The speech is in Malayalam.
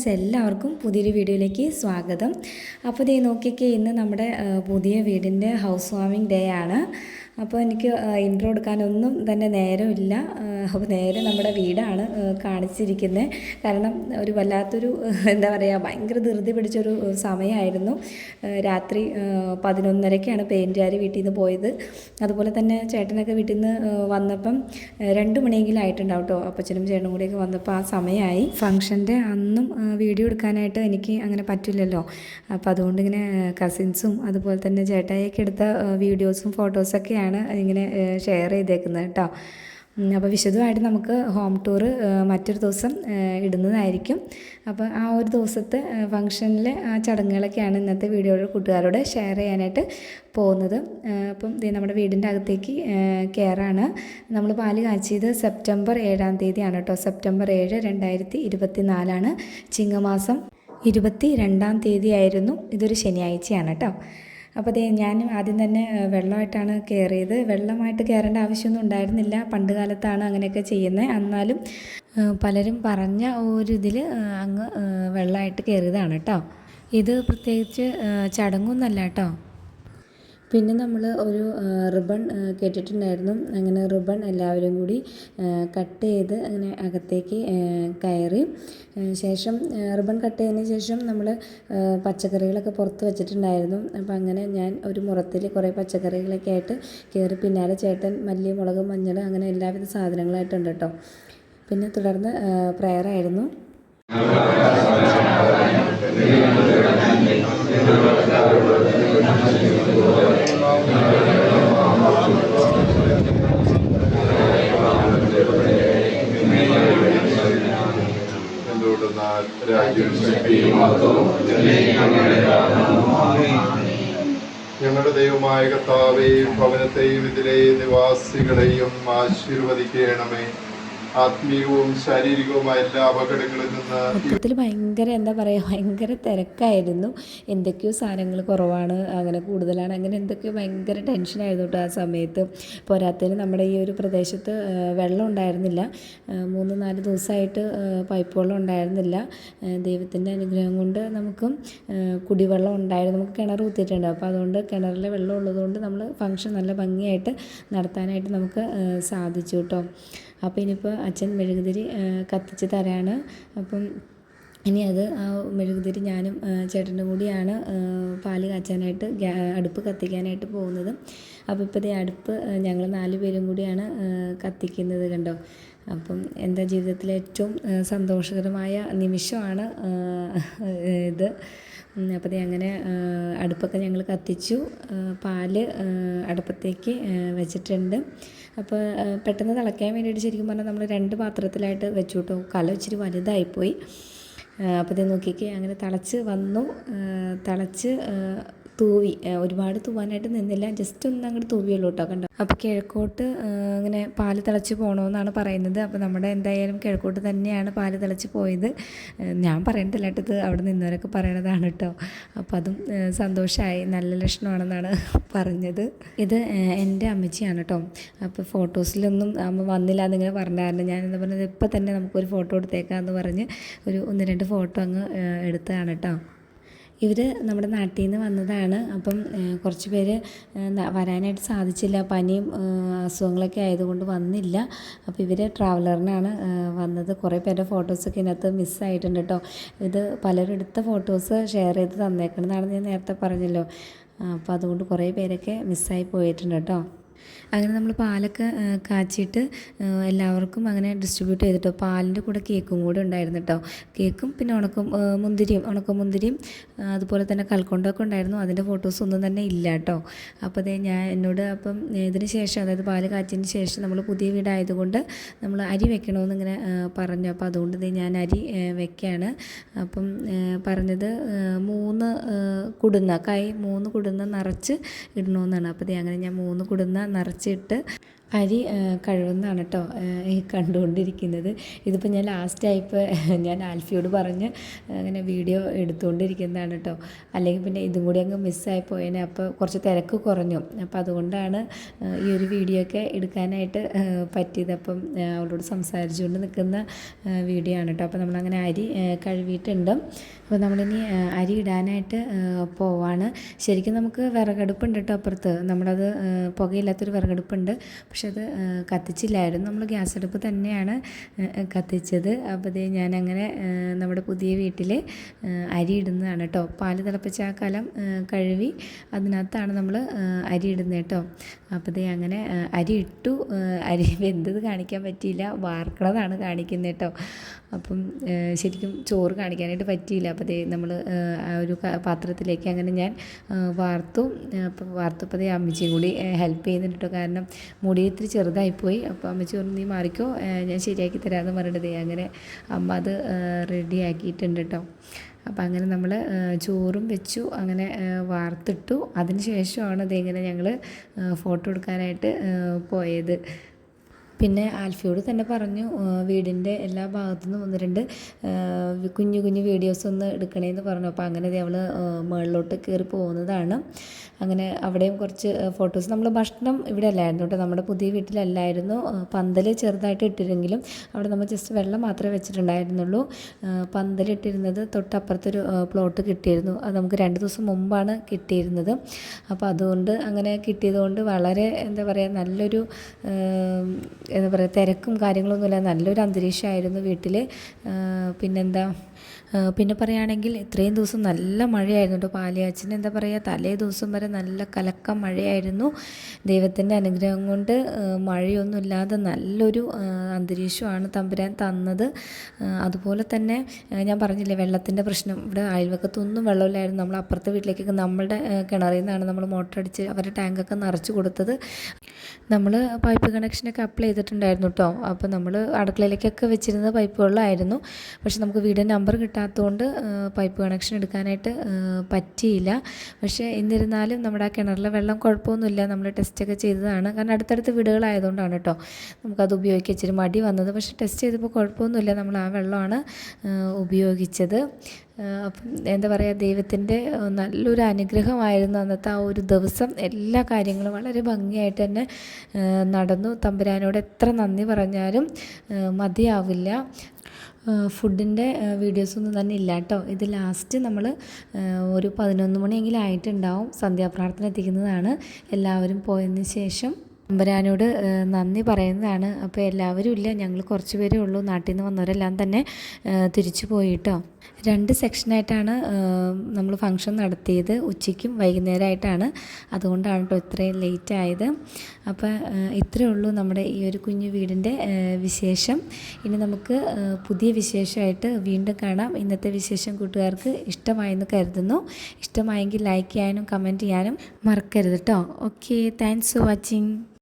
ഫ്രണ്ട്സ്, എല്ലാവർക്കും പുതിയൊരു വീഡിയോയിലേക്ക് സ്വാഗതം. അപ്പോൾ ദേ നോക്കിക്കേ, ഇന്ന് നമ്മുടെ പുതിയ വീടിൻ്റെ ഹൗസ് വാമിംഗ് ഡേ ആണ്. അപ്പോൾ എനിക്ക് ഇൻട്രോ എടുക്കാനൊന്നും തന്നെ നേരമില്ല. അപ്പോൾ നേരെ നമ്മുടെ വീടാണ് കാണിച്ചിരിക്കുന്നത്. കാരണം ഒരു വല്ലാത്തൊരു എന്താ പറയുക, ഭയങ്കര ധൃതി പിടിച്ചൊരു സമയമായിരുന്നു. രാത്രി 11:30ക്കാണ് പെയിൻറ്റുകാർ വീട്ടിൽ നിന്ന് പോയത്. അതുപോലെ തന്നെ ചേട്ടനൊക്കെ വീട്ടിൽ നിന്ന് വന്നപ്പം 2 മണിയെങ്കിലും ആയിട്ടുണ്ടാവും കേട്ടോ. അപ്പച്ചനും ചേട്ടനും കൂടിയൊക്കെ വന്നപ്പോൾ ആ സമയമായി. ഫംഗ്ഷൻ്റെ അന്നും വീഡിയോ എടുക്കാനായിട്ട് എനിക്ക് അങ്ങനെ പറ്റില്ലല്ലോ. അപ്പോൾ അതുകൊണ്ട് ഇങ്ങനെ കസിൻസും അതുപോലെ തന്നെ ചേട്ടായിയൊക്കെ എടുത്ത വീഡിയോസും ഫോട്ടോസൊക്കെയാണ് ഇങ്ങനെ ഷെയർ ചെയ്തേക്കുന്നത് കേട്ടോ. അപ്പോൾ വിശദമായിട്ട് നമുക്ക് ഹോം ടൂർ മറ്റൊരു ദിവസം ഇടുന്നതായിരിക്കും. അപ്പോൾ ആ ഒരു ദിവസത്തെ ഫംഗ്ഷനിലെ ആ ചടങ്ങുകളൊക്കെയാണ് ഇന്നത്തെ വീഡിയോയിൽ കൂട്ടുകാരോട് ഷെയർ ചെയ്യാനായിട്ട് പോകുന്നത്. അപ്പം നമ്മുടെ വീടിൻ്റെ അകത്തേക്ക് കയറാണ്. നമ്മൾ പാല് കാച്ചിയത് സെപ്റ്റംബർ 7-ാം തീയതിയാണ് കേട്ടോ. സെപ്റ്റംബർ 7, 2024 ചിങ്ങമാസം 22-ാം തീയതിയായിരുന്നു. ഇതൊരു ശനിയാഴ്ചയാണ് കേട്ടോ. അപ്പോൾ ഞാൻ ആദ്യം തന്നെ വെള്ളമായിട്ടാണ് കയറിയത്. വെള്ളമായിട്ട് കയറേണ്ട ആവശ്യമൊന്നും ഉണ്ടായിരുന്നില്ല. പണ്ട് കാലത്താണ് അങ്ങനെയൊക്കെ ചെയ്യുന്നത്. എന്നാലും പലരും പറഞ്ഞ ഒരു ഇതിൽ അങ്ങ് വെള്ളമായിട്ട് കയറിയതാണ് കേട്ടോ. ഇത് പ്രത്യേകിച്ച് ചടങ്ങൊന്നുമല്ല കേട്ടോ. പിന്നെ നമ്മൾ ഒരു റിബൺ കേട്ടിട്ടുണ്ടായിരുന്നു. അങ്ങനെ റിബൺ എല്ലാവരും കൂടി കട്ട് ചെയ്ത് അങ്ങനെ അകത്തേക്ക് കയറി. ശേഷം റിബൺ കട്ട് ചെയ്തതിന് ശേഷം നമ്മൾ പച്ചക്കറികളൊക്കെ പുറത്ത് വെച്ചിട്ടുണ്ടായിരുന്നു. അപ്പോൾ അങ്ങനെ ഞാൻ ഒരു മുറത്തിൽ കുറേ പച്ചക്കറികളൊക്കെ ആയിട്ട് കയറി. പിന്നാലെ ചേട്ടൻ മല്ലി, മുളക്, മഞ്ഞൾ അങ്ങനെ എല്ലാവിധ സാധനങ്ങളായിട്ടുണ്ട് കേട്ടോ. പിന്നെ തുടർന്ന് പ്രയറായിരുന്നു. ഞങ്ങളുടെ ദൈവമായ കർത്താവേ, ഭവനത്തെയും ഇതിലെ നിവാസികളെയും ആശീർവദിക്കണമേ. ആത്മീയവും ശാരീരികവുമായ എല്ലാ അപകടങ്ങളിൽ നിന്ന് മൊത്തത്തിൽ ഭയങ്കര എന്താ പറയുക, ഭയങ്കര തിരക്കായിരുന്നു. എന്തൊക്കെയോ സാധനങ്ങൾ കുറവാണ്, അങ്ങനെ കൂടുതലാണ്, അങ്ങനെ എന്തൊക്കെയോ ഭയങ്കര ടെൻഷനായിരുന്നു കേട്ടോ ആ സമയത്ത്. പോരാത്തതിന് നമ്മുടെ ഈ ഒരു പ്രദേശത്ത് വെള്ളം ഉണ്ടായിരുന്നില്ല. 3-4 ദിവസമായിട്ട് പൈപ്പ് വെള്ളം ഉണ്ടായിരുന്നില്ല. ദൈവത്തിൻ്റെ അനുഗ്രഹം കൊണ്ട് നമുക്കും കുടിവെള്ളം ഉണ്ടായിരുന്നു. നമുക്ക് കിണർ കുത്തിയിട്ടുണ്ട്. അപ്പോൾ അതുകൊണ്ട് കിണറിലെ വെള്ളം ഉള്ളതുകൊണ്ട് നമ്മൾ ഫംഗ്ഷൻ നല്ല ഭംഗിയായിട്ട് നടത്താനായിട്ട് നമുക്ക് സാധിച്ചു കേട്ടോ. അപ്പോൾ ഇനിയിപ്പോൾ അച്ഛൻ മെഴുകുതിരി കത്തിച്ച് തരാണ്. അപ്പം ഇനി അത് ആ മെഴുകുതിരി ഞാനും ചേട്ടനും കൂടിയാണ് പാല് കാച്ചാനായിട്ട് അടുപ്പ് കത്തിക്കാനായിട്ട് പോകുന്നത്. അപ്പോൾ ഇപ്പോൾ ഈ അടുപ്പ് ഞങ്ങൾ 4 പേരും കൂടിയാണ് കത്തിക്കുന്നത് കണ്ടോ. അപ്പം എൻ്റെ ജീവിതത്തിലെ ഏറ്റവും സന്തോഷകരമായ നിമിഷമാണ് ഇത്. അപ്പോൾ അങ്ങനെ അടുപ്പൊക്കെ ഞങ്ങൾ കത്തിച്ചു. പാല് അടുപ്പത്തേക്ക് വെച്ചിട്ടുണ്ട്. അപ്പോൾ പെട്ടെന്ന് തിളയ്ക്കാൻ വേണ്ടിയിട്ട് ശരിക്കും പറഞ്ഞാൽ നമ്മൾ 2 പാത്രത്തിലായിട്ട് വെച്ചു കേട്ടോ. കലം ഇച്ചിരി വലുതായിപ്പോയി. അപ്പോൾ ഇത് നോക്കിക്കേ, അങ്ങനെ തിളച്ച് വന്നു. തിളച്ച് തൂവി. ഒരുപാട് തൂവാനായിട്ട് നിന്നില്ല, ജസ്റ്റ് ഒന്ന് അങ്ങോട്ട് തൂവിയുള്ളൂ കേട്ടോ. കണ്ടോ. അപ്പോൾ കിഴക്കോട്ട് ഇങ്ങനെ പാല് തിളച്ച് പോകണമെന്നാണ് പറയുന്നത്. അപ്പോൾ നമ്മുടെ എന്തായാലും കിഴക്കോട്ട് തന്നെയാണ് പാല് തിളച്ച് പോയത്. ഞാൻ പറയണ്ടല്ല കേട്ടോ, ഇത് അവിടെ നിന്നവരൊക്കെ പറയണതാണ് കേട്ടോ. അപ്പോൾ അതും സന്തോഷമായി, നല്ല ലക്ഷണമാണെന്നാണ് പറഞ്ഞത്. ഇത് എൻ്റെ അമ്മച്ചിയാണ് കേട്ടോ. അപ്പോൾ ഫോട്ടോസിലൊന്നും അമ്മ വന്നില്ല എന്നിങ്ങനെ പറഞ്ഞായിരുന്നു. ഞാൻ എന്താ പറഞ്ഞത്, ഇപ്പം തന്നെ നമുക്കൊരു ഫോട്ടോ എടുത്തേക്കാമെന്ന് പറഞ്ഞ് ഒരു 1-2 ഫോട്ടോ അങ്ങ് എടുത്തതാണ് കേട്ടോ. ഇവർ നമ്മുടെ നാട്ടിൽ നിന്ന് വന്നതാണ്. അപ്പം കുറച്ച് പേര് വരാനായിട്ട് സാധിച്ചില്ല, പനിയും അസുഖങ്ങളൊക്കെ ആയതുകൊണ്ട് വന്നില്ല. അപ്പോൾ ഇവർ ട്രാവലറിനാണ് വന്നത്. കുറേ പേരുടെ ഫോട്ടോസൊക്കെ ഇതിനകത്ത് മിസ്സായിട്ടുണ്ട് കേട്ടോ. ഇത് പലരും എടുത്ത ഫോട്ടോസ് ഷെയർ ചെയ്ത് തന്നേക്കണമെന്നാണ് ഞാൻ നേരത്തെ പറഞ്ഞല്ലോ. അപ്പോൾ അതുകൊണ്ട് കുറേ പേരൊക്കെ മിസ്സായി പോയിട്ടുണ്ട് കേട്ടോ. അങ്ങനെ നമ്മൾ പാലൊക്കെ കാച്ചിയിട്ട് എല്ലാവർക്കും അങ്ങനെ ഡിസ്ട്രിബ്യൂട്ട് ചെയ്തിട്ടോ. പാലിൻ്റെ കൂടെ കേക്കും കൂടെ ഉണ്ടായിരുന്നു കേട്ടോ. കേക്കും പിന്നെ ഉണക്കമുന്തിരിയും അതുപോലെ തന്നെ കൽക്കൊണ്ടൊക്കെ ഉണ്ടായിരുന്നു. അതിൻ്റെ ഫോട്ടോസൊന്നും തന്നെ ഇല്ല കേട്ടോ. അപ്പോൾ എന്നോട് അപ്പം ഇതിന് ശേഷം, അതായത് പാല് കാച്ചിന് ശേഷം നമ്മൾ പുതിയ വീടായതുകൊണ്ട് നമ്മൾ അരി വെക്കണമെന്ന് ഇങ്ങനെ പറഞ്ഞു. അപ്പോൾ അതുകൊണ്ട് ഞാൻ അരി വെക്കുകയാണ്. അപ്പം പറഞ്ഞത് 3 കുടുന്ന നിറച്ച് ഇടണമെന്നാണ്. അപ്പോൾ അങ്ങനെ ഞാൻ 3 കുടുന്ന നിറച്ചിട്ട് അരി കഴുകുന്നതാണ് കേട്ടോ ഈ കണ്ടുകൊണ്ടിരിക്കുന്നത്. ഇതിപ്പോൾ ഞാൻ ലാസ്റ്റായപ്പോൾ ഞാൻ ആൽഫിയോട് പറഞ്ഞ് അങ്ങനെ വീഡിയോ എടുത്തുകൊണ്ടിരിക്കുന്നതാണ് കേട്ടോ. അല്ലെങ്കിൽ പിന്നെ ഇതും കൂടി അങ്ങ് മിസ്സായി പോയേനെ. അപ്പോൾ കുറച്ച് തിരക്ക് കുറഞ്ഞു. അപ്പോൾ അതുകൊണ്ടാണ് ഈ ഒരു വീഡിയോ ഒക്കെ എടുക്കാനായിട്ട് പറ്റിയത്. അപ്പം അവളോട് സംസാരിച്ചുകൊണ്ട് നിൽക്കുന്ന വീഡിയോ ആണ് കേട്ടോ. അപ്പോൾ നമ്മളങ്ങനെ അരി കഴുകിയിട്ടുണ്ട്. അപ്പോൾ നമ്മളിനി അരി ഇടാനായിട്ട് പോവാണ്. ശരിക്കും നമുക്ക് വിറകടുപ്പുണ്ട് കേട്ടോ അപ്പുറത്ത്. നമ്മളത് പുകയില്ലാത്തൊരു വിറകടുപ്പുണ്ട്. പക്ഷെ അത് കത്തിച്ചില്ലായിരുന്നു. നമ്മൾ ഗ്യാസ് അടുപ്പ് തന്നെയാണ് കത്തിച്ചത്. അപ്പോൾ ദേ ഞാനങ്ങനെ നമ്മുടെ പുതിയ വീട്ടിൽ അരി ഇടുന്നതാണ് കേട്ടോ. പാല് തിളപ്പിച്ച ആ കലം കഴുകി അതിനകത്താണ് നമ്മൾ അരി ഇടുന്നത് കേട്ടോ. അപ്പോൾ ദേ അങ്ങനെ അരി ഇട്ടു. അരി വെന്തത് കാണിക്കാൻ പറ്റിയില്ല, വാർക്കണതാണ് കാണിക്കുന്നത് കേട്ടോ. അപ്പം ശരിക്കും ചോറ് കാണിക്കാനായിട്ട് പറ്റിയില്ല. അപ്പോൾ ദേ നമ്മൾ ആ ഒരു പാത്രത്തിലേക്ക് അങ്ങനെ ഞാൻ വാർത്തു. അപ്പോൾ വാർത്തപ്പോൾ ദേ അമ്മച്ചിയും കൂടി ഹെൽപ്പ് ചെയ്യുന്നുണ്ട് കേട്ടോ. കാരണം മുടി ഇത്തിരി ചെറുതായിപ്പോയി. അപ്പോൾ അമ്മച്ചി പറഞ്ഞു നീ മാറിക്കോ, ഞാൻ ശരിയാക്കി തരാമെന്ന് പറഞ്ഞിട്ട് ദേ അങ്ങനെ അമ്മ അത് റെഡിയാക്കിയിട്ടുണ്ട് കേട്ടോ. അപ്പോൾ അങ്ങനെ നമ്മൾ ചോറും വെച്ചു, അങ്ങനെ വാർത്തിട്ടു. അതിന് ശേഷമാണ് ഇതിങ്ങനെ ഞങ്ങൾ ഫോട്ടോ എടുക്കാനായിട്ട് പോയത്. പിന്നെ ആൽഫിയോട് തന്നെ പറഞ്ഞു വീടിൻ്റെ എല്ലാ ഭാഗത്തു നിന്നും 1-2 കുഞ്ഞു കുഞ്ഞു വീഡിയോസ് ഒന്ന് എടുക്കണേന്ന് പറഞ്ഞു. അപ്പോൾ അങ്ങനെ അവൾ മുകളിലോട്ട് കയറി പോകുന്നതാണ്. അങ്ങനെ അവിടെയും കുറച്ച് ഫോട്ടോസ്. നമ്മൾ ഭക്ഷണം ഇവിടെ അല്ലായിരുന്നു കേട്ടോ, നമ്മുടെ പുതിയ വീട്ടിലല്ലായിരുന്നു. പന്തൽ ചെറുതായിട്ട് ഇട്ടിരുന്നെങ്കിലും അവിടെ നമ്മൾ ജസ്റ്റ് വെള്ളം മാത്രമേ വെച്ചിട്ടുണ്ടായിരുന്നുള്ളൂ. പന്തലിട്ടിരുന്നത് തൊട്ടപ്പുറത്തൊരു പ്ലോട്ട് കിട്ടിയിരുന്നു. അത് നമുക്ക് 2 ദിവസം മുമ്പാണ് കിട്ടിയിരുന്നത്. അപ്പോൾ അതുകൊണ്ട് അങ്ങനെ കിട്ടിയതുകൊണ്ട് വളരെ എന്താ പറയുക നല്ലൊരു എന്താ പറയുക തിരക്കും കാര്യങ്ങളൊന്നുമില്ല, നല്ലൊരു അന്തരീക്ഷമായിരുന്നു വീട്ടിൽ. പിന്നെന്താ പിന്നെ പറയുകയാണെങ്കിൽ ഇത്രയും ദിവസം നല്ല മഴയായിരുന്നു കേട്ടോ. പാലിയാച്ചിന് എന്താ പറയുക തലേ ദിവസം വരെ നല്ല കലക്കം മഴയായിരുന്നു. ദൈവത്തിൻ്റെ അനുഗ്രഹം കൊണ്ട് മഴയൊന്നുമില്ലാതെ നല്ലൊരു അന്തരീക്ഷമാണ് തമ്പുരാൻ തന്നത്. അതുപോലെ തന്നെ ഞാൻ പറഞ്ഞില്ലേ വെള്ളത്തിൻ്റെ പ്രശ്നം, ഇവിടെ അയൽവക്കത്തൊന്നും വെള്ളമില്ലായിരുന്നു. നമ്മൾ അപ്പുറത്തെ വീട്ടിലേക്കൊക്കെ നമ്മളുടെ കിണറിൽ നിന്നാണ് നമ്മൾ മോട്ടർ അടിച്ച് അവരുടെ ടാങ്കൊക്കെ നിറച്ച് കൊടുത്തത്. നമ്മൾ പൈപ്പ് കണക്ഷനൊക്കെ അപ്ലൈ ചെയ്തിട്ടുണ്ടായിരുന്നു കേട്ടോ. അപ്പോൾ നമ്മൾ അടുക്കളയിലേക്കൊക്കെ വെച്ചിരുന്ന പൈപ്പ് വെള്ളമായിരുന്നു. പക്ഷെ നമുക്ക് വീടിൻ്റെ നമ്പർ കിട്ടാത്തതുകൊണ്ട് പൈപ്പ് കണക്ഷൻ എടുക്കാനായിട്ട് പറ്റിയില്ല. പക്ഷേ എന്നിരുന്നാലും നമ്മുടെ ആ കിണറിലെ വെള്ളം കുഴപ്പമൊന്നുമില്ല. നമ്മൾ ടെസ്റ്റൊക്കെ ചെയ്തതാണ്. കാരണം അടുത്തടുത്ത് വീടുകളായതുകൊണ്ടാണ് കേട്ടോ നമുക്കത് ഉപയോഗിക്കാൻ ഇച്ചിരി മടി വന്നത്. പക്ഷേ ടെസ്റ്റ് ചെയ്തപ്പോൾ കുഴപ്പമൊന്നുമില്ല. നമ്മൾ ആ വെള്ളമാണ് ഉപയോഗിച്ചത്. അപ്പം എന്താ പറയുക ദൈവത്തിൻ്റെ നല്ലൊരു അനുഗ്രഹമായിരുന്നു അന്നത്തെ ആ ഒരു ദിവസം. എല്ലാ കാര്യങ്ങളും വളരെ ഭംഗിയായിട്ട് തന്നെ നടന്നു. തമ്പുരാനോട് എത്ര നന്ദി പറഞ്ഞാലും മതിയാവില്ല. ഫുഡിൻ്റെ വീഡിയോസൊന്നും തന്നെ ഇല്ല കേട്ടോ. ഇത് ലാസ്റ്റ് നമ്മൾ ഒരു 11 മണിയെങ്കിലും ആയിട്ടുണ്ടാവും സന്ധ്യാപ്രാർത്ഥന എത്തിക്കുന്നതാണ്. എല്ലാവരും പോയതിന് ശേഷം തമ്പുരാനോട് നന്ദി പറയുന്നതാണ്. അപ്പോൾ എല്ലാവരും ഇല്ല, ഞങ്ങൾ കുറച്ച് പേരേ ഉള്ളൂ. നാട്ടിൽ നിന്ന് വന്നവരെല്ലാം തന്നെ തിരിച്ചു പോയി കേട്ടോ. 2 സെക്ഷനായിട്ടാണ് നമ്മൾ ഫംഗ്ഷൻ നടത്തിയത്, ഉച്ചയ്ക്കും വൈകുന്നേരമായിട്ടാണ്. അതുകൊണ്ടാണ് കേട്ടോ ഇത്രയും ലേറ്റ് ആയത്. അപ്പോൾ ഇത്രയേ ഉള്ളൂ നമ്മുടെ ഈ ഒരു കുഞ്ഞു വീടിൻ്റെ വിശേഷം. ഇനി നമുക്ക് പുതിയ വിശേഷമായിട്ട് വീണ്ടും കാണാം. ഇന്നത്തെ വിശേഷം കൂട്ടുകാർക്ക് ഇഷ്ടമായെന്ന് കരുതുന്നു. ഇഷ്ടമായെങ്കിൽ ലൈക്ക് ചെയ്യാനും കമൻറ്റ് ചെയ്യാനും മറക്കരുത് കേട്ടോ. Okay, thanks for watching.